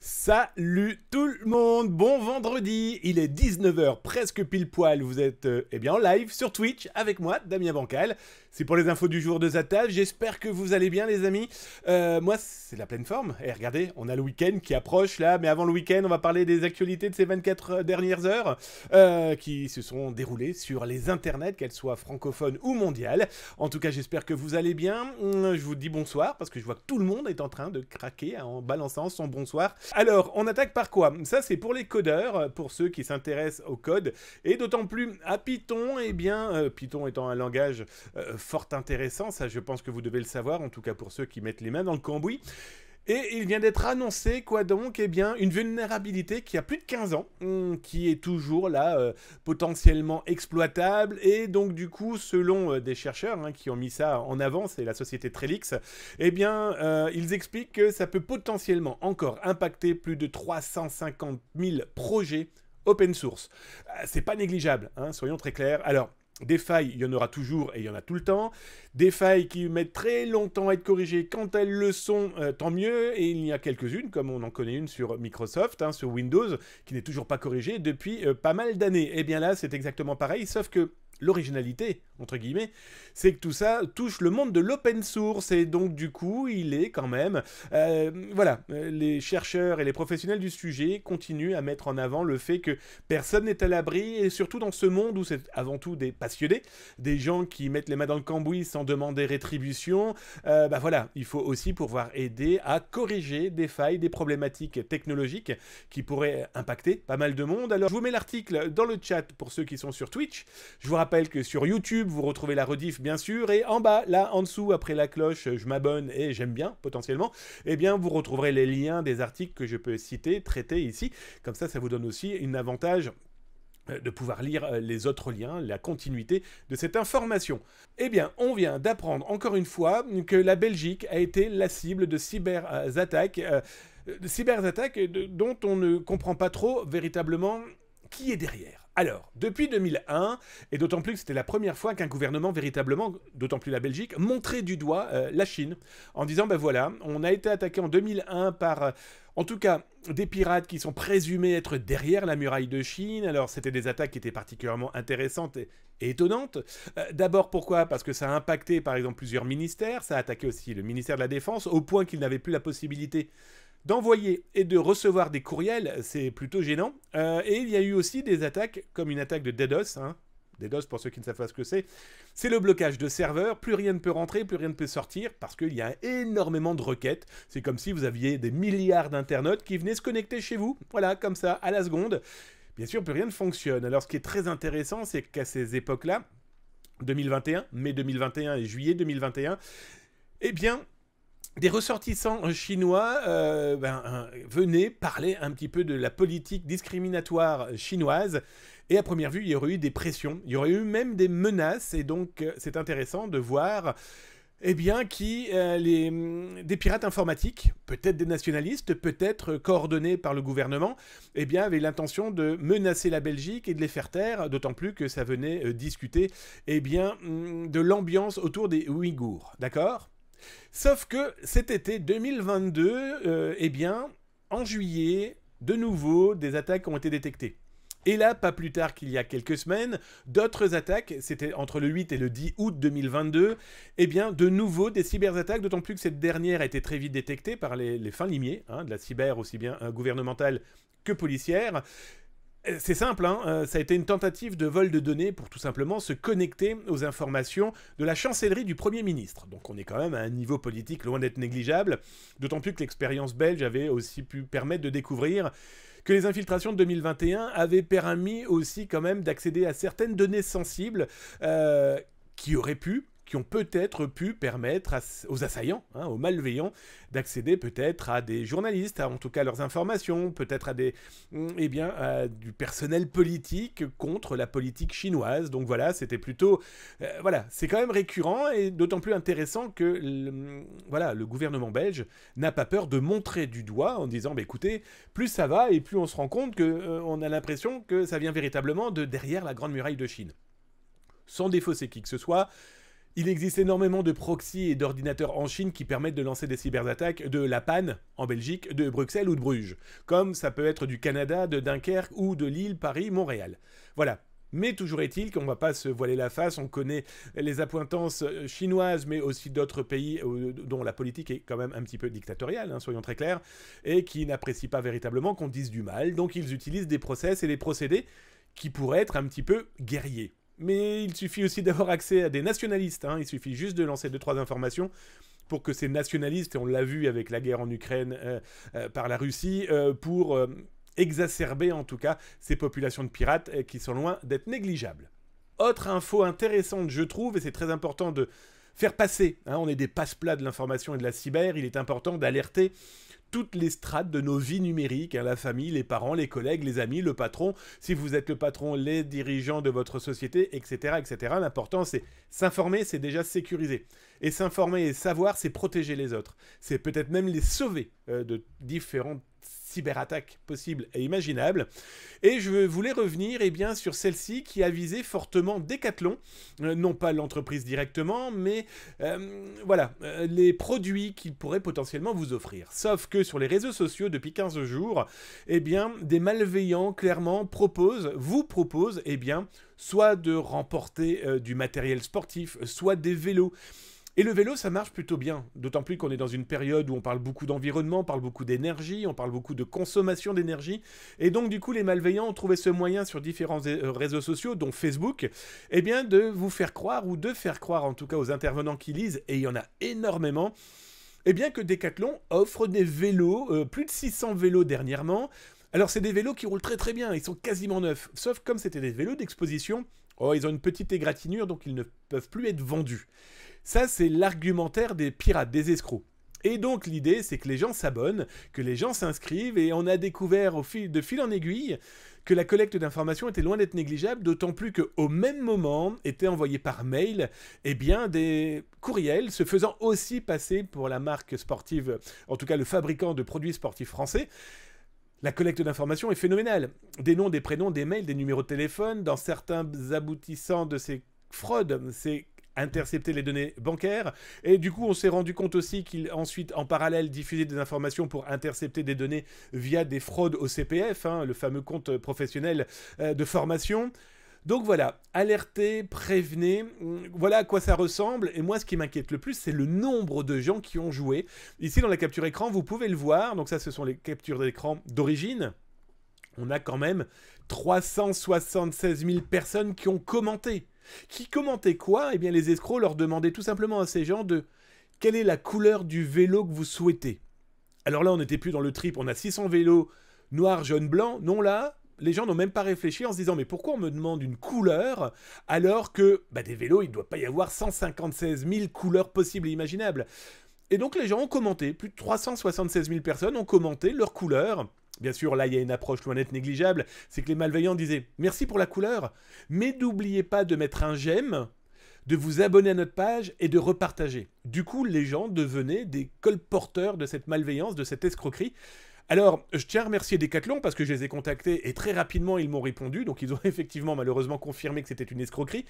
Salut tout le monde, bon vendredi, il est 19 h presque pile poil, vous êtes en live sur Twitch avec moi, Damien Bancal. C'est pour les infos du jour de Zatal, j'espère que vous allez bien les amis. Moi c'est la pleine forme, et regardez, on a le week-end qui approche là, mais avant le week-end on va parler des actualités de ces 24 dernières heures qui se sont déroulées sur les internets, qu'elles soient francophones ou mondiales. En tout cas j'espère que vous allez bien, je vous dis bonsoir parce que je vois que tout le monde est en train de craquer en balançant son bonsoir. Alors, on attaque par quoi? Ça, c'est pour les codeurs, pour ceux qui s'intéressent au code, et d'autant plus à Python, Python étant un langage fort intéressant, ça je pense que vous devez le savoir, en tout cas pour ceux qui mettent les mains dans le cambouis. Et il vient d'être annoncé, quoi donc? Une vulnérabilité qui a plus de 15 ans, qui est toujours là, potentiellement exploitable, et donc du coup, selon des chercheurs qui ont mis ça en avant, c'est la société Trellix, ils expliquent que ça peut potentiellement encore impacter plus de 350 000 projets open source. C'est pas négligeable, soyons très clairs. Alors, des failles, il y en aura toujours et il y en a tout le temps. Des failles qui mettent très longtemps à être corrigées, quand elles le sont, tant mieux. Et il y a quelques-unes, comme on en connaît une sur Microsoft, sur Windows, qui n'est toujours pas corrigée depuis pas mal d'années. Et bien là, c'est exactement pareil, sauf que l'originalité, entre guillemets, c'est que tout ça touche le monde de l'open source, et donc du coup, il est quand même... les chercheurs et les professionnels du sujet continuent à mettre en avant le fait que personne n'est à l'abri, et surtout dans ce monde où c'est avant tout des passionnés, des gens qui mettent les mains dans le cambouis sans demander rétribution, il faut aussi pouvoir aider à corriger des failles, des problématiques technologiques qui pourraient impacter pas mal de monde. Alors, je vous mets l'article dans le chat pour ceux qui sont sur Twitch. Je vous rappelle que sur YouTube, vous retrouvez la rediff, bien sûr, et en bas, là, en dessous, après la cloche, je m'abonne et j'aime bien, potentiellement, vous retrouverez les liens des articles que je peux citer, traiter ici. Comme ça vous donne aussi un avantage de pouvoir lire les autres liens, la continuité de cette information. On vient d'apprendre encore une fois que la Belgique a été la cible de cyberattaques, dont on ne comprend pas trop véritablement qui est derrière. Alors, depuis 2001, et d'autant plus que c'était la première fois qu'un gouvernement véritablement, d'autant plus la Belgique, montrait du doigt la Chine, en disant, on a été attaqué en 2001 par, en tout cas, des pirates qui sont présumés être derrière la muraille de Chine. Alors, c'était des attaques qui étaient particulièrement intéressantes et étonnantes. D'abord, pourquoi? Parce que ça a impacté, par exemple, plusieurs ministères, ça a attaqué aussi le ministère de la Défense, au point qu'il n'avait plus la possibilité d'envoyer et de recevoir des courriels, c'est plutôt gênant. Et il y a eu aussi des attaques, comme une attaque de DDoS. DDoS, pour ceux qui ne savent pas ce que c'est le blocage de serveurs, plus rien ne peut rentrer, plus rien ne peut sortir, parce qu'il y a énormément de requêtes. C'est comme si vous aviez des milliards d'internautes qui venaient se connecter chez vous, voilà, comme ça, à la seconde. Bien sûr, plus rien ne fonctionne. Alors, ce qui est très intéressant, c'est qu'à ces époques-là, 2021, mai 2021 et juillet 2021, des ressortissants chinois venaient parler un petit peu de la politique discriminatoire chinoise, et à première vue, il y aurait eu des pressions, il y aurait eu même des menaces, et donc c'est intéressant de voir des pirates informatiques, peut-être des nationalistes, peut-être coordonnés par le gouvernement, avaient l'intention de menacer la Belgique et de les faire taire, d'autant plus que ça venait discuter de l'ambiance autour des Ouïghours, d'accord ? Sauf que cet été 2022, en juillet, de nouveau, des attaques ont été détectées. Et là, pas plus tard qu'il y a quelques semaines, d'autres attaques, c'était entre le 8 et le 10 août 2022, de nouveau des cyberattaques, d'autant plus que cette dernière a été très vite détectée par les fins limiers, de la cyber aussi bien gouvernementale que policière. C'est simple, ça a été une tentative de vol de données pour tout simplement se connecter aux informations de la chancellerie du Premier ministre. Donc on est quand même à un niveau politique loin d'être négligeable, d'autant plus que l'expérience belge avait aussi pu permettre de découvrir que les infiltrations de 2021 avaient permis aussi quand même d'accéder à certaines données sensibles qui ont peut-être pu permettre aux assaillants, aux malveillants, d'accéder peut-être à des journalistes, en tout cas à leurs informations, peut-être à du personnel politique contre la politique chinoise. Donc voilà, c'était plutôt... c'est quand même récurrent, et d'autant plus intéressant que le gouvernement belge n'a pas peur de montrer du doigt en disant, écoutez, plus ça va, et plus on se rend compte qu'on a l'impression que ça vient véritablement de derrière la Grande Muraille de Chine. Sans défausser qui que ce soit, Il existe énormément de proxys et d'ordinateurs en Chine qui permettent de lancer des cyberattaques de La Panne, en Belgique, de Bruxelles ou de Bruges, comme ça peut être du Canada, de Dunkerque ou de Lille, Paris, Montréal. Voilà. Mais toujours est-il qu'on ne va pas se voiler la face, on connaît les appointances chinoises, mais aussi d'autres pays dont la politique est quand même un petit peu dictatoriale, hein, soyons très clairs, et qui n'apprécient pas véritablement qu'on dise du mal, donc ils utilisent des process et des procédés qui pourraient être un petit peu guerriers. Mais il suffit aussi d'avoir accès à des nationalistes, hein. Il suffit juste de lancer 2-3 informations pour que ces nationalistes, et on l'a vu avec la guerre en Ukraine par la Russie, pour exacerber en tout cas ces populations de pirates qui sont loin d'être négligeables. Autre info intéressante je trouve, et c'est très important de faire passer, hein, on est des passe-plats de l'information et de la cyber, il est important d'alerter toutes les strates de nos vies numériques, hein, la famille, les parents, les collègues, les amis, le patron, si vous êtes le patron, les dirigeants de votre société, etc. etc. L'important, c'est s'informer, c'est déjà sécuriser. Et s'informer et savoir, c'est protéger les autres. C'est peut-être même les sauver de différentes cyberattaques possibles et imaginables. Et je voulais revenir sur celle-ci qui a visé fortement Decathlon, non pas l'entreprise directement, mais les produits qu'il pourrait potentiellement vous offrir. Sauf que sur les réseaux sociaux, depuis 15 jours, des malveillants clairement vous proposent soit de remporter du matériel sportif, soit des vélos. Et le vélo, ça marche plutôt bien, d'autant plus qu'on est dans une période où on parle beaucoup d'environnement, on parle beaucoup d'énergie, on parle beaucoup de consommation d'énergie, et donc du coup les malveillants ont trouvé ce moyen sur différents réseaux sociaux, dont Facebook, de vous faire croire, ou de faire croire en tout cas aux intervenants qui lisent, et il y en a énormément, que Decathlon offre des vélos, plus de 600 vélos dernièrement. Alors c'est des vélos qui roulent très très bien, ils sont quasiment neufs, sauf comme c'était des vélos d'exposition, ils ont une petite égratignure, donc ils ne peuvent plus être vendus. Ça, c'est l'argumentaire des pirates, des escrocs. Et donc, l'idée, c'est que les gens s'abonnent, que les gens s'inscrivent, et on a découvert de fil en aiguille que la collecte d'informations était loin d'être négligeable, d'autant plus qu'au même moment étaient envoyés par mail des courriels se faisant aussi passer pour la marque sportive, en tout cas le fabricant de produits sportifs français. La collecte d'informations est phénoménale. Des noms, des prénoms, des mails, des numéros de téléphone, dans certains aboutissants de ces fraudes, c'est intercepter les données bancaires, et du coup on s'est rendu compte aussi qu'il ensuite en parallèle diffusait des informations pour intercepter des données via des fraudes au CPF, hein, le fameux compte professionnel de formation. Donc voilà, alertez, prévenez, voilà à quoi ça ressemble, et moi ce qui m'inquiète le plus, c'est le nombre de gens qui ont joué. Ici dans la capture écran, vous pouvez le voir, donc ça ce sont les captures d'écran d'origine. On a quand même 376 000 personnes qui ont commenté. Qui commentaient quoi? Les escrocs leur demandaient tout simplement à ces gens quelle est la couleur du vélo que vous souhaitez. Alors là, on n'était plus dans le trip, on a 600 vélos noir, jaune, blanc. Non, là, les gens n'ont même pas réfléchi en se disant mais pourquoi on me demande une couleur alors que des vélos, il ne doit pas y avoir 156 000 couleurs possibles et imaginables. Et donc les gens ont commenté, plus de 376 000 personnes ont commenté leur couleur. Bien sûr, là, il y a une approche loin d'être négligeable, c'est que les malveillants disaient « Merci pour la couleur, mais n'oubliez pas de mettre un j'aime, de vous abonner à notre page et de repartager. » Du coup, les gens devenaient des colporteurs de cette malveillance, de cette escroquerie. Alors, je tiens à remercier Decathlon parce que je les ai contactés et très rapidement, ils m'ont répondu. Donc, ils ont effectivement, malheureusement, confirmé que c'était une escroquerie.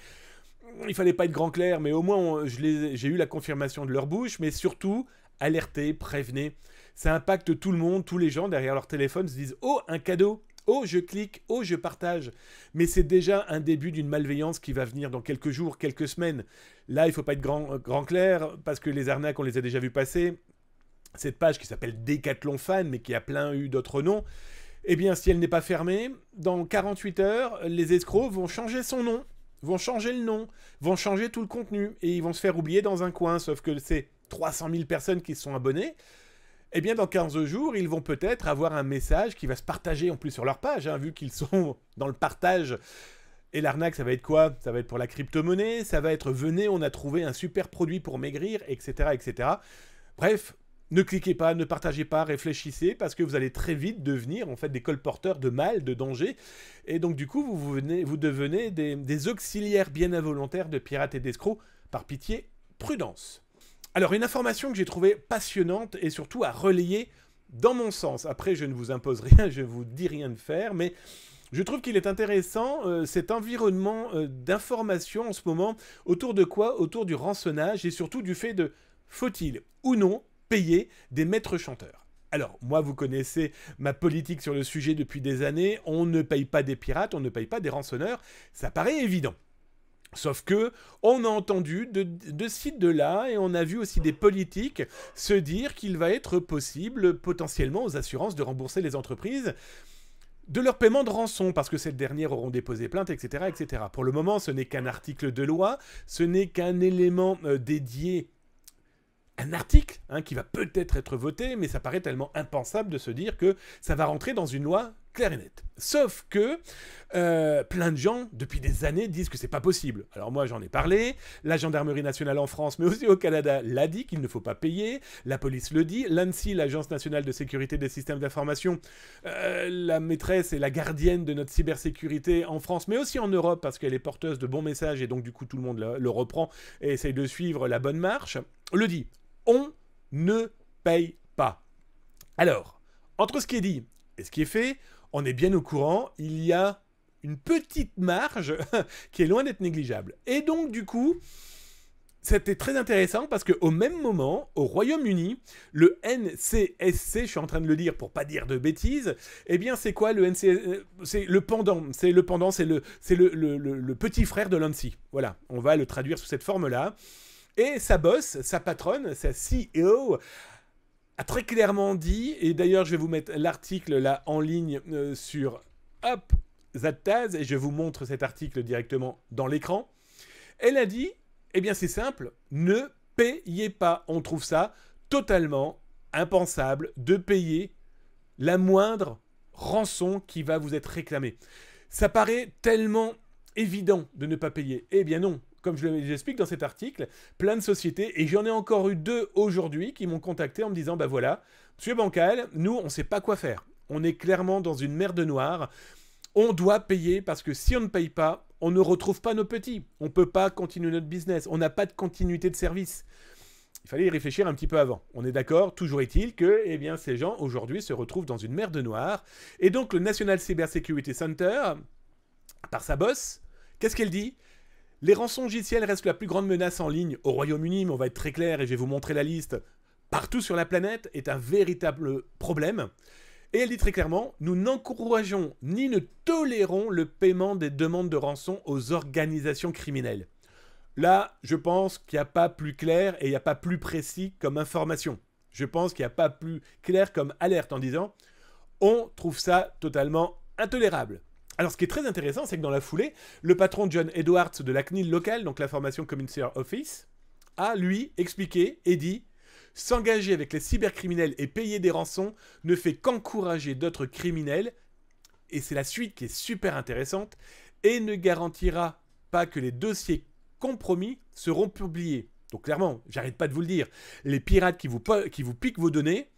Il fallait pas être grand clair, mais au moins, j'ai eu la confirmation de leur bouche. Mais surtout, alertez, prévenez. Ça impacte tout le monde, tous les gens derrière leur téléphone se disent « Oh, un cadeau ! Oh, je clique, oh, je partage !» Mais c'est déjà un début d'une malveillance qui va venir dans quelques jours, quelques semaines. Là, il ne faut pas être grand clair, parce que les arnaques, on les a déjà vues passer. Cette page qui s'appelle Decathlon Fan, mais qui a plein eu d'autres noms, si elle n'est pas fermée, dans 48 heures, les escrocs vont changer son nom, vont changer le nom, vont changer tout le contenu, et ils vont se faire oublier dans un coin, sauf que c'est 300 000 personnes qui se sont abonnées. Dans 15 jours, ils vont peut-être avoir un message qui va se partager en plus sur leur page, hein, vu qu'ils sont dans le partage. Et l'arnaque, ça va être quoi? Ça va être pour la crypto-monnaie, ça va être « Venez, on a trouvé un super produit pour maigrir », etc., etc. Bref, ne cliquez pas, ne partagez pas, réfléchissez, parce que vous allez très vite devenir en fait des colporteurs de mal, de danger. Et donc du coup, vous devenez des auxiliaires bien involontaires de pirates et d'escrocs. Par pitié, prudence. Alors, une information que j'ai trouvée passionnante et surtout à relayer dans mon sens. Après, je ne vous impose rien, je ne vous dis rien de faire, mais Je trouve qu'il est intéressant, cet environnement d'information en ce moment, autour de quoi? Autour du rançonnage et surtout du fait de faut-il ou non payer des maîtres chanteurs? Alors, moi, vous connaissez ma politique sur le sujet depuis des années, on ne paye pas des pirates, on ne paye pas des rançonneurs, ça paraît évident. Sauf que on a entendu de ci, de là, et on a vu aussi des politiques se dire qu'il va être possible potentiellement aux assurances de rembourser les entreprises de leur paiement de rançon, parce que ces dernières auront déposé plainte, etc., etc. Pour le moment, ce n'est qu'un article de loi, ce n'est qu'un élément dédié, un article qui va peut-être être voté, mais ça paraît tellement impensable de se dire que ça va rentrer dans une loi claire et nette. Sauf que plein de gens, depuis des années, disent que c'est pas possible. Alors moi, j'en ai parlé, la gendarmerie nationale en France, mais aussi au Canada, l'a dit qu'il ne faut pas payer, la police le dit, l'ANSSI, l'Agence nationale de sécurité des systèmes d'information, la maîtresse et la gardienne de notre cybersécurité en France, mais aussi en Europe, parce qu'elle est porteuse de bons messages, et donc du coup tout le monde le reprend et essaye de suivre la bonne marche, le dit. On ne paye pas. Alors, entre ce qui est dit et ce qui est fait, on est bien au courant, il y a une petite marge qui est loin d'être négligeable. Et donc, du coup, c'était très intéressant parce qu'au même moment, au Royaume-Uni, le NCSC, je suis en train de le dire pour pas dire de bêtises, eh bien, c'est quoi le NCSC? C'est le pendant, c'est le petit frère de l'ANSSI. Voilà, on va le traduire sous cette forme-là. Et sa boss, sa patronne, sa CEO, a très clairement dit, et d'ailleurs je vais vous mettre l'article là en ligne sur Up That Taz, et je vous montre cet article directement dans l'écran. Elle a dit, eh bien c'est simple, ne payez pas. On trouve ça totalement impensable de payer la moindre rançon qui va vous être réclamée. Ça paraît tellement évident de ne pas payer. Eh bien non. Comme je l'explique dans cet article, plein de sociétés, et j'en ai encore eu 2 aujourd'hui qui m'ont contacté en me disant, bah voilà, monsieur Bancal, nous, on ne sait pas quoi faire. On est clairement dans une merde noire. On doit payer parce que si on ne paye pas, on ne retrouve pas nos petits. On ne peut pas continuer notre business. On n'a pas de continuité de service. Il fallait y réfléchir un petit peu avant. On est d'accord? Toujours est-il que eh bien, ces gens, aujourd'hui, se retrouvent dans une merde noire. Et donc, le National Cyber Security Center, par sa boss, qu'est-ce qu'elle dit? Les rançongiciels restent la plus grande menace en ligne au Royaume-Uni, mais on va être très clair et je vais vous montrer la liste. Partout sur la planète est un véritable problème. Et elle dit très clairement, nous n'encourageons ni ne tolérons le paiement des demandes de rançon aux organisations criminelles. Là, je pense qu'il n'y a pas plus clair et il n'y a pas plus précis comme information. Je pense qu'il n'y a pas plus clair comme alerte en disant, on trouve ça totalement intolérable. Alors, ce qui est très intéressant, c'est que dans la foulée, le patron John Edwards de la CNIL locale, donc l'Information Community Office, a, lui, expliqué et dit « S'engager avec les cybercriminels et payer des rançons ne fait qu'encourager d'autres criminels, et c'est la suite qui est super intéressante, et ne garantira pas que les dossiers compromis seront publiés. » Donc clairement, j'arrête pas de vous le dire, les pirates qui vous piquent vos données,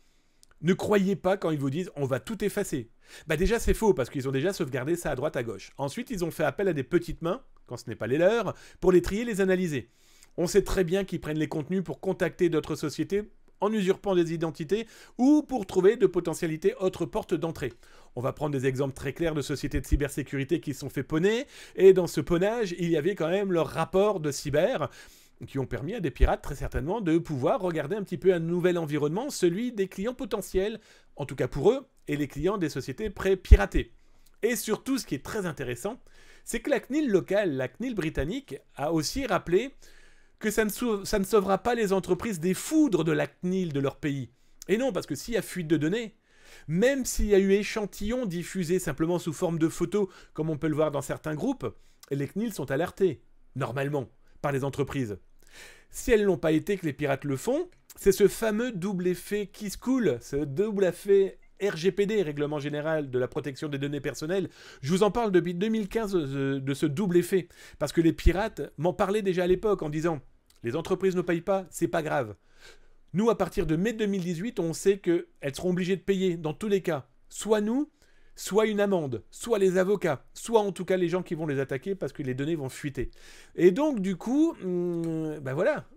ne croyez pas quand ils vous disent « on va tout effacer ». Bah déjà c'est faux parce qu'ils ont déjà sauvegardé ça à droite à gauche. Ensuite ils ont fait appel à des petites mains, quand ce n'est pas les leurs, pour les trier et les analyser. On sait très bien qu'ils prennent les contenus pour contacter d'autres sociétés en usurpant des identités ou pour trouver de potentialités autres portes d'entrée. On va prendre des exemples très clairs de sociétés de cybersécurité qui se sont fait poney, et dans ce ponnage il y avait quand même leur rapport de cyber qui ont permis à des pirates très certainement de pouvoir regarder un petit peu un nouvel environnement, celui des clients potentiels, en tout cas pour eux, et les clients des sociétés pré-piratées. Et surtout, ce qui est très intéressant, c'est que la CNIL locale, la CNIL britannique, a aussi rappelé que ça ne sauvera pas les entreprises des foudres de la CNIL de leur pays. Et non, parce que s'il y a fuite de données, même s'il y a eu échantillons diffusés simplement sous forme de photos, comme on peut le voir dans certains groupes, les CNIL sont alertés, normalement, par les entreprises. Si elles ne l'ont pas été, que les pirates le font, c'est ce fameux double effet qui se coule, ce double effet RGPD, Règlement Général de la Protection des Données Personnelles. Je vous en parle depuis 2015 de ce double effet, parce que les pirates m'en parlaient déjà à l'époque en disant « les entreprises ne payent pas, c'est pas grave ». Nous, à partir de mai 2018, on sait qu'elles seront obligées de payer dans tous les cas, soit nous, soit une amende, soit les avocats, soit en tout cas les gens qui vont les attaquer parce que les données vont fuiter. Et donc du coup, ben voilà,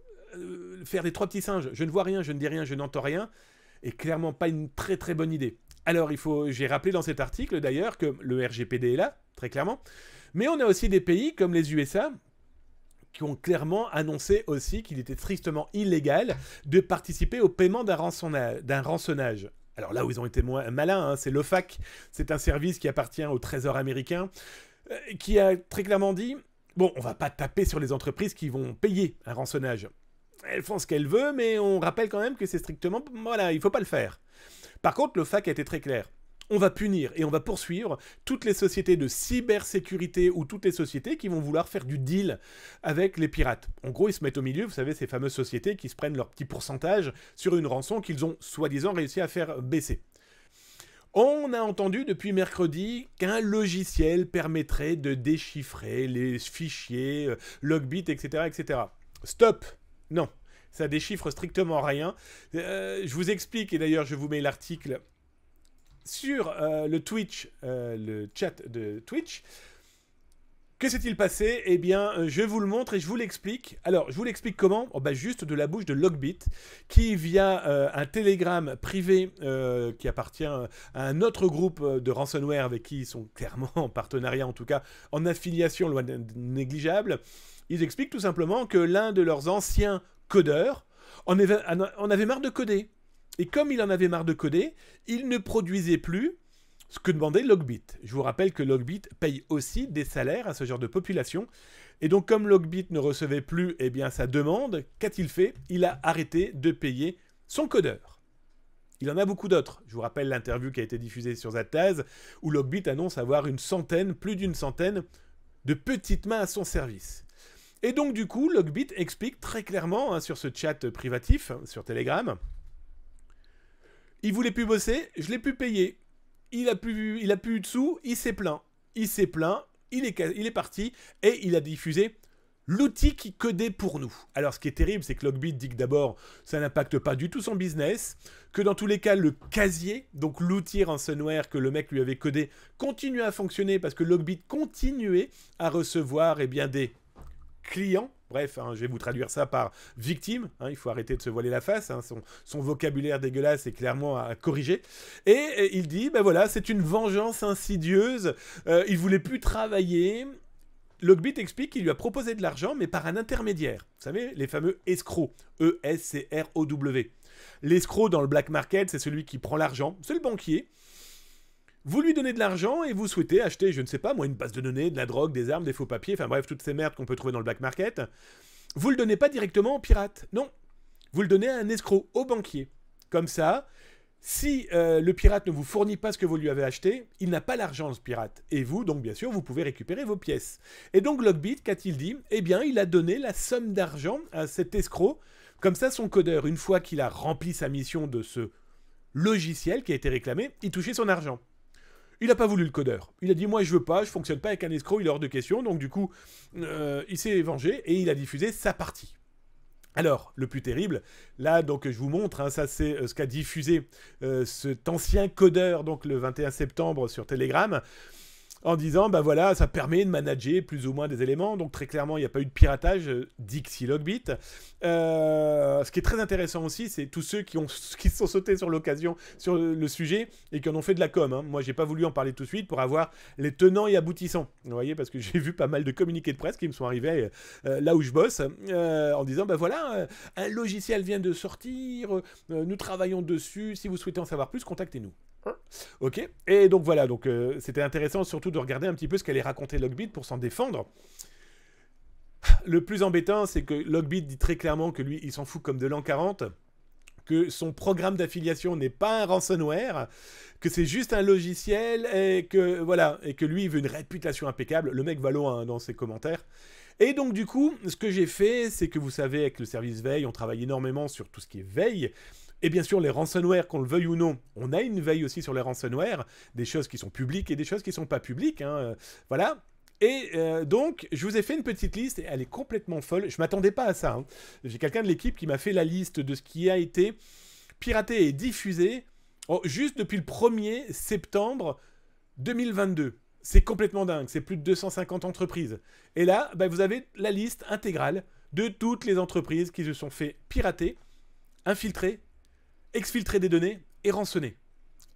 faire des 3 petits singes, je ne vois rien, je ne dis rien, je n'entends rien, est clairement pas une très très bonne idée. Alors, j'ai rappelé dans cet article d'ailleurs que le RGPD est là, très clairement, mais on a aussi des pays comme les USA qui ont clairement annoncé aussi qu'il était tristement illégal de participer au paiement d'un rançonnage. Alors là où ils ont été moins malins, hein, c'est l'OFAC, c'est un service qui appartient au Trésor américain, qui a très clairement dit « Bon, on va pas taper sur les entreprises qui vont payer un rançonnage. Elles font ce qu'elles veulent, mais on rappelle quand même que c'est strictement... Voilà, il faut pas le faire. » Par contre, l'OFAC a été très clair. On va punir et on va poursuivre toutes les sociétés de cybersécurité ou toutes les sociétés qui vont vouloir faire du deal avec les pirates. En gros, ils se mettent au milieu, vous savez, ces fameuses sociétés qui se prennent leur petit pourcentage sur une rançon qu'ils ont soi-disant réussi à faire baisser. On a entendu depuis mercredi qu'un logiciel permettrait de déchiffrer les fichiers, Logbit, etc., etc. Stop! Non, ça déchiffre strictement rien. Je vous explique, et d'ailleurs je vous mets l'article sur le chat de Twitch. Que s'est-il passé? Eh bien, je vous le montre et je vous l'explique. Alors, je vous l'explique comment? Juste de la bouche de Logbit, qui via un Telegram privé qui appartient à un autre groupe de ransomware avec qui ils sont clairement en partenariat, en tout cas en affiliation loin négligeable, ils expliquent tout simplement que l'un de leurs anciens codeurs en avait marre de coder. Et comme il en avait marre de coder, il ne produisait plus ce que demandait Logbit. Je vous rappelle que Logbit paye aussi des salaires à ce genre de population. Et donc, comme Logbit ne recevait plus sa demande, qu'a-t-il fait? Il a arrêté de payer son codeur. Il en a beaucoup d'autres. Je vous rappelle l'interview qui a été diffusée sur Zataz, où Logbit annonce avoir plus d'une centaine de petites mains à son service. Et donc, du coup, Logbit explique très clairement sur ce chat privatif, sur Telegram, il voulait plus bosser, je l'ai plus payé. Il a plus eu de sous, il s'est plaint. Il est parti et il a diffusé l'outil qui codait pour nous. Alors ce qui est terrible, c'est que Logbit dit que d'abord, ça n'impacte pas du tout son business, que dans tous les cas, le casier, donc l'outil ransomware que le mec lui avait codé, continuait à fonctionner parce que Logbit continuait à recevoir des clients. Bref, je vais vous traduire ça par victime. Il faut arrêter de se voiler la face. Son vocabulaire dégueulasse est clairement à corriger. Et il dit, voilà, c'est une vengeance insidieuse. Il voulait plus travailler. Logbit explique qu'il lui a proposé de l'argent, mais par un intermédiaire. Vous savez, les fameux escrocs. E-S-C-R-O-W. L'escroc dans le black market, c'est celui qui prend l'argent. C'est le banquier. Vous lui donnez de l'argent et vous souhaitez acheter, je ne sais pas, moi, une base de données, de la drogue, des armes, des faux papiers, enfin bref, toutes ces merdes qu'on peut trouver dans le black market. Vous le donnez pas directement au pirate, non. Vous le donnez à un escroc, au banquier. Comme ça, si le pirate ne vous fournit pas ce que vous lui avez acheté, il n'a pas l'argent, ce pirate. Et vous, donc bien sûr, vous pouvez récupérer vos pièces. Et donc Logbit, qu'a-t-il dit? Eh bien, il a donné la somme d'argent à cet escroc. Comme ça, son codeur, une fois qu'il a rempli sa mission de ce logiciel qui a été réclamé, il touchait son argent. Il n'a pas voulu le codeur. Il a dit, moi je veux pas, je fonctionne pas avec un escroc, il est hors de question. Donc du coup, il s'est vengé et il a diffusé sa partie. Alors, le plus terrible, là, donc je vous montre, ça c'est ce qu'a diffusé cet ancien codeur, donc le 21 septembre sur Telegram, en disant, voilà, ça permet de manager plus ou moins des éléments. Donc très clairement, il n'y a pas eu de piratage, Dixie Logbit. Ce qui est très intéressant aussi, c'est tous ceux qui se sont sautés sur l'occasion, sur le sujet, et qui en ont fait de la com. Moi, j'ai pas voulu en parler tout de suite pour avoir les tenants et aboutissants. Vous voyez, parce que j'ai vu pas mal de communiqués de presse qui me sont arrivés là où je bosse, en disant, voilà, un logiciel vient de sortir, nous travaillons dessus, si vous souhaitez en savoir plus, contactez-nous. Ok, et donc voilà, c'était intéressant surtout de regarder un petit peu ce qu'allait raconter Logbit pour s'en défendre. Le plus embêtant, c'est que Logbit dit très clairement que lui, il s'en fout comme de l'an 40, que son programme d'affiliation n'est pas un ransomware, que c'est juste un logiciel, et que voilà, et que lui, il veut une réputation impeccable. Le mec va loin dans ses commentaires. Et donc du coup, ce que j'ai fait, c'est que vous savez, avec le service veille, on travaille énormément sur tout ce qui est veille. Et bien sûr, les ransomware, qu'on le veuille ou non, on a une veille aussi sur les ransomware, des choses qui sont publiques et des choses qui ne sont pas publiques. Voilà. Et donc, je vous ai fait une petite liste, et elle est complètement folle. Je ne m'attendais pas à ça. J'ai quelqu'un de l'équipe qui m'a fait la liste de ce qui a été piraté et diffusé juste depuis le 1er septembre 2022. C'est complètement dingue. C'est plus de 250 entreprises. Et là, vous avez la liste intégrale de toutes les entreprises qui se sont fait pirater, infiltrer, exfiltrer des données et rançonner.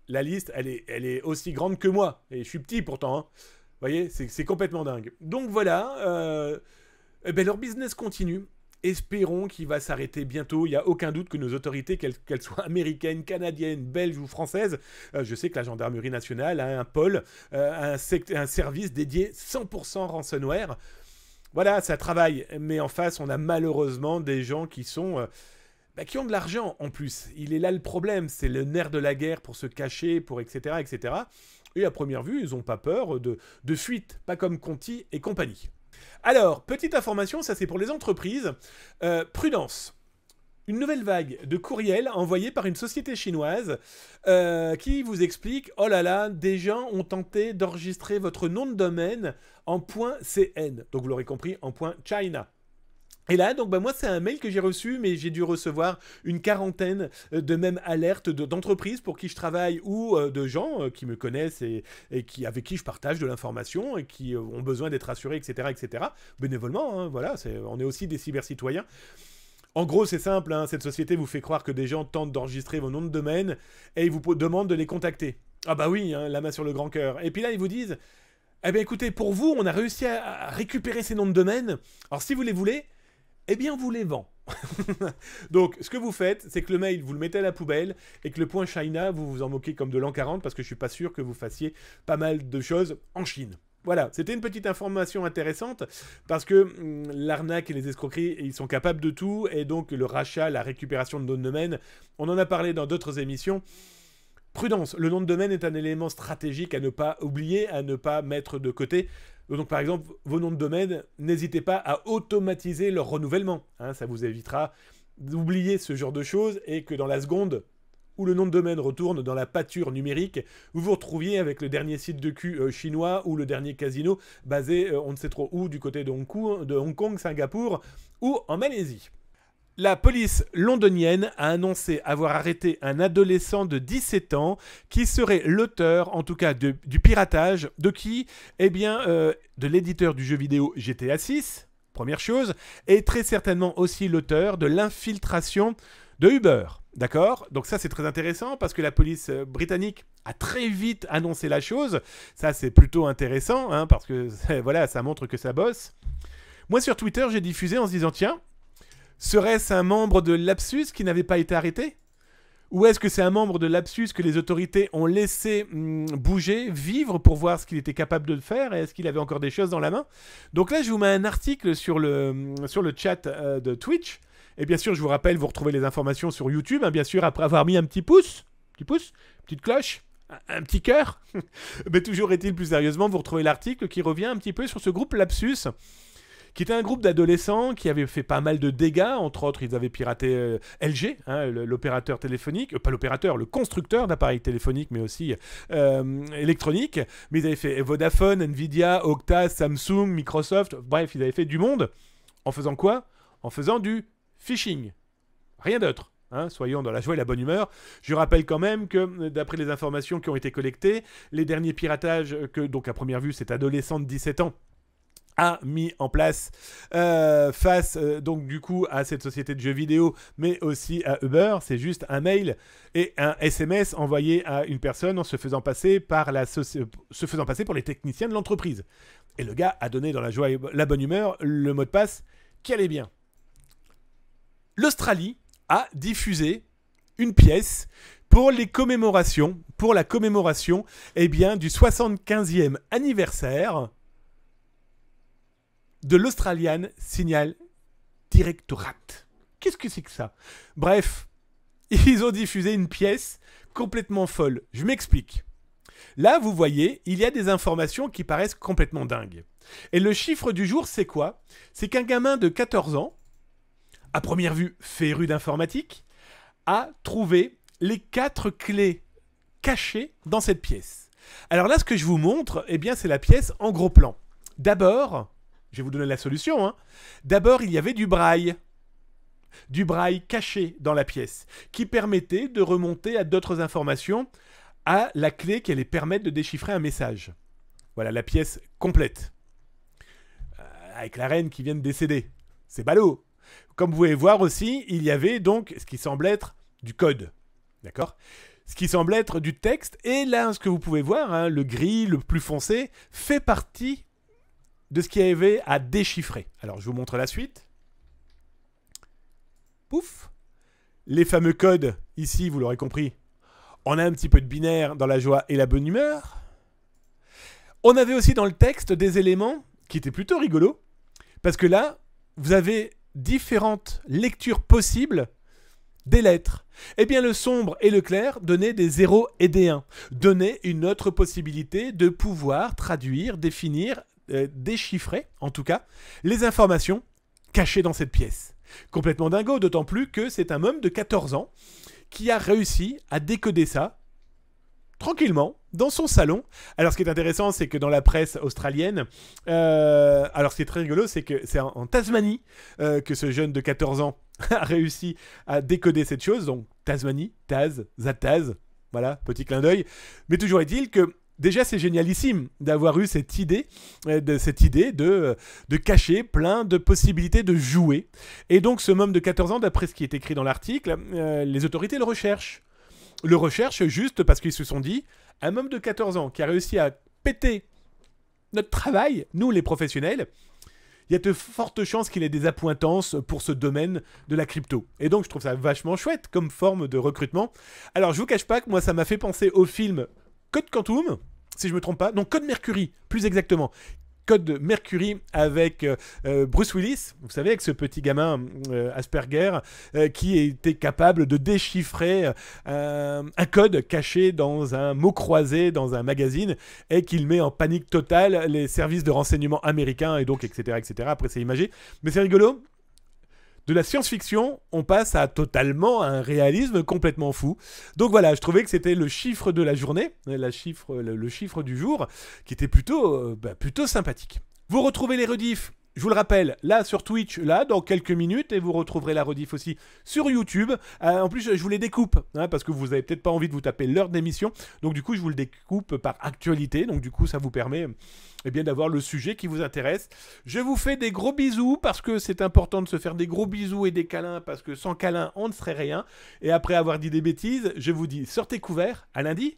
la liste, elle est aussi grande que moi. Et je suis petit pourtant. Hein. Vous voyez, c'est complètement dingue. Donc voilà, eh ben, leur business continue. Espérons qu'il va s'arrêter bientôt. Il n'y a aucun doute que nos autorités, qu'elles soient américaines, canadiennes, belges ou françaises, je sais que la gendarmerie nationale a un pôle, un service dédié 100% ransomware. Voilà, ça travaille. Mais en face, on a malheureusement des gens qui sont... qui ont de l'argent en plus. Il est là le problème, c'est le nerf de la guerre pour se cacher, pour etc. etc. Et à première vue, ils n'ont pas peur de fuite, pas comme Conti et compagnie. Alors, petite information, ça c'est pour les entreprises. Prudence. Une nouvelle vague de courriels envoyés par une société chinoise qui vous explique « Oh là là, des gens ont tenté d'enregistrer votre nom de domaine en .cn ». Donc vous l'aurez compris, en .china. Et là, donc moi, c'est un mail que j'ai reçu, mais j'ai dû recevoir une quarantaine de mêmes alertes d'entreprises pour qui je travaille ou de gens qui me connaissent et avec qui je partage de l'information et qui ont besoin d'être assurés, etc., etc. Bénévolement, hein, voilà, on est aussi des cybercitoyens. En gros, c'est simple, hein, cette société vous fait croire que des gens tentent d'enregistrer vos noms de domaine et ils vous demandent de les contacter. Ah bah oui, hein, la main sur le grand cœur. Et puis là, ils vous disent, eh bien écoutez, pour vous, on a réussi à récupérer ces noms de domaine. Alors si vous les voulez, eh bien, on vous les vend. Donc, ce que vous faites, c'est que le mail, vous le mettez à la poubelle et que le .china, vous vous en moquez comme de l'an 40 parce que je suis pas sûr que vous fassiez pas mal de choses en Chine. Voilà, c'était une petite information intéressante parce que l'arnaque et les escroqueries, ils sont capables de tout et donc le rachat, la récupération de noms de domaine, on en a parlé dans d'autres émissions. Prudence, le nom de domaine est un élément stratégique à ne pas oublier, à ne pas mettre de côté. Donc par exemple, vos noms de domaine, n'hésitez pas à automatiser leur renouvellement. Hein, ça vous évitera d'oublier ce genre de choses et que dans la seconde où le nom de domaine retourne dans la pâture numérique, vous vous retrouviez avec le dernier site de cul chinois ou le dernier casino basé on ne sait trop où, du côté de Hong Kong, Singapour ou en Malaisie. La police londonienne a annoncé avoir arrêté un adolescent de 17 ans qui serait l'auteur, en tout cas du piratage, de qui? Eh bien, de l'éditeur du jeu vidéo GTA 6, première chose, et très certainement aussi l'auteur de l'infiltration de Uber. D'accord? Donc ça, c'est très intéressant parce que la police britannique a très vite annoncé la chose. Ça, c'est plutôt intéressant hein, parce que voilà, ça montre que ça bosse. Moi, sur Twitter, j'ai diffusé en se disant, tiens, serait-ce un membre de Lapsus qui n'avait pas été arrêté? Ou est-ce que c'est un membre de Lapsus que les autorités ont laissé bouger, vivre pour voir ce qu'il était capable de faire et est-ce qu'il avait encore des choses dans la main? Donc là, je vous mets un article sur le chat de Twitch. Et bien sûr, je vous rappelle, vous retrouvez les informations sur YouTube, hein, bien sûr, après avoir mis un petit pouce, petite cloche, un petit cœur. Mais toujours est-il, plus sérieusement, vous retrouvez l'article qui revient un petit peu sur ce groupe Lapsus, qui était un groupe d'adolescents qui avait fait pas mal de dégâts. Entre autres, ils avaient piraté LG, hein, l'opérateur téléphonique, pas l'opérateur, le constructeur d'appareils téléphoniques, mais aussi électroniques. Mais ils avaient fait Vodafone, Nvidia, Okta, Samsung, Microsoft, bref, ils avaient fait du monde. En faisant quoi? En faisant du phishing. Rien d'autre. Hein, soyons dans la joie et la bonne humeur. Je rappelle quand même que, d'après les informations qui ont été collectées, les derniers piratages que, donc à première vue, cet adolescent de 17 ans a mis en place face donc du coup à cette société de jeux vidéo mais aussi à Uber, c'est juste un mail et un SMS envoyé à une personne en se faisant passer pour les techniciens de l'entreprise. Et le gars a donné dans la joie et la bonne humeur le mot de passe qui allait bien. L'Australie a diffusé une pièce pour la commémoration eh bien, du 75e anniversaire de l'Australian Signal Directorate. Qu'est-ce que c'est que ça? Bref, ils ont diffusé une pièce complètement folle. Je m'explique. Là, vous voyez, il y a des informations qui paraissent complètement dingues. Et le chiffre du jour, c'est quoi? C'est qu'un gamin de 14 ans, à première vue féru d'informatique, a trouvé les 4 clés cachées dans cette pièce. Alors là, ce que je vous montre, eh bien, c'est la pièce en gros plan. D'abord, je vais vous donner la solution. Hein. D'abord, il y avait du braille caché dans la pièce, qui permettait de remonter à d'autres informations, à la clé qui allait permettre de déchiffrer un message. Voilà la pièce complète. Avec la reine qui vient de décéder. C'est ballot. Comme vous pouvez voir aussi, il y avait donc ce qui semble être du code. D'accord ? ce qui semble être du texte. Et là, ce que vous pouvez voir, hein, le gris, le plus foncé, fait partie de ce qu'il y avait à déchiffrer. Alors, je vous montre la suite. Pouf. Les fameux codes, ici, vous l'aurez compris, on a un petit peu de binaire dans la joie et la bonne humeur. On avait aussi dans le texte des éléments qui étaient plutôt rigolos, parce que là, vous avez différentes lectures possibles des lettres. Eh bien, le sombre et le clair donnaient des 0 et des 1, donnaient une autre possibilité de pouvoir traduire, définir, déchiffrer, en tout cas, les informations cachées dans cette pièce. Complètement dingo, d'autant plus que c'est un homme de 14 ans qui a réussi à décoder ça tranquillement dans son salon. Alors ce qui est intéressant, c'est que dans la presse australienne, alors ce qui est très rigolo, c'est que c'est en Tasmanie que ce jeune de 14 ans a réussi à décoder cette chose. Donc Tasmanie, Taz, Zataz, voilà, petit clin d'œil. Mais toujours est-il que déjà, c'est génialissime d'avoir eu cette idée, de cacher plein de possibilités de jouer. Et donc, ce môme de 14 ans, d'après ce qui est écrit dans l'article, les autorités le recherchent. Le recherchent juste parce qu'ils se sont dit, un môme de 14 ans qui a réussi à péter notre travail, nous les professionnels, il y a de fortes chances qu'il ait des appointances pour ce domaine de la crypto. Et donc, je trouve ça vachement chouette comme forme de recrutement. Alors, je vous cache pas que moi, ça m'a fait penser au film Code Quantum, si je me trompe pas. Non, Code Mercury, plus exactement. Code Mercury avec Bruce Willis, vous savez, avec ce petit gamin Asperger qui était capable de déchiffrer un code caché dans un mot croisé dans un magazine et qu'il met en panique totale les services de renseignement américains et donc etc. etc. Après c'est imagé, mais c'est rigolo. De la science-fiction, on passe à totalement un réalisme complètement fou. Donc voilà, je trouvais que c'était le chiffre de la journée, le chiffre du jour, qui était plutôt sympathique. Vous retrouvez les rediffs, je vous le rappelle, là sur Twitch, là, dans quelques minutes, et vous retrouverez la rediff aussi sur YouTube. En plus, je vous les découpe, hein, parce que vous n'avez peut-être pas envie de vous taper l'heure d'émission. Donc du coup, je vous le découpe par actualité. Donc du coup, ça vous permet bien d'avoir le sujet qui vous intéresse. Je vous fais des gros bisous, parce que c'est important de se faire des gros bisous et des câlins, parce que sans câlins, on ne serait rien. Et après avoir dit des bêtises, je vous dis, sortez couverts, à lundi.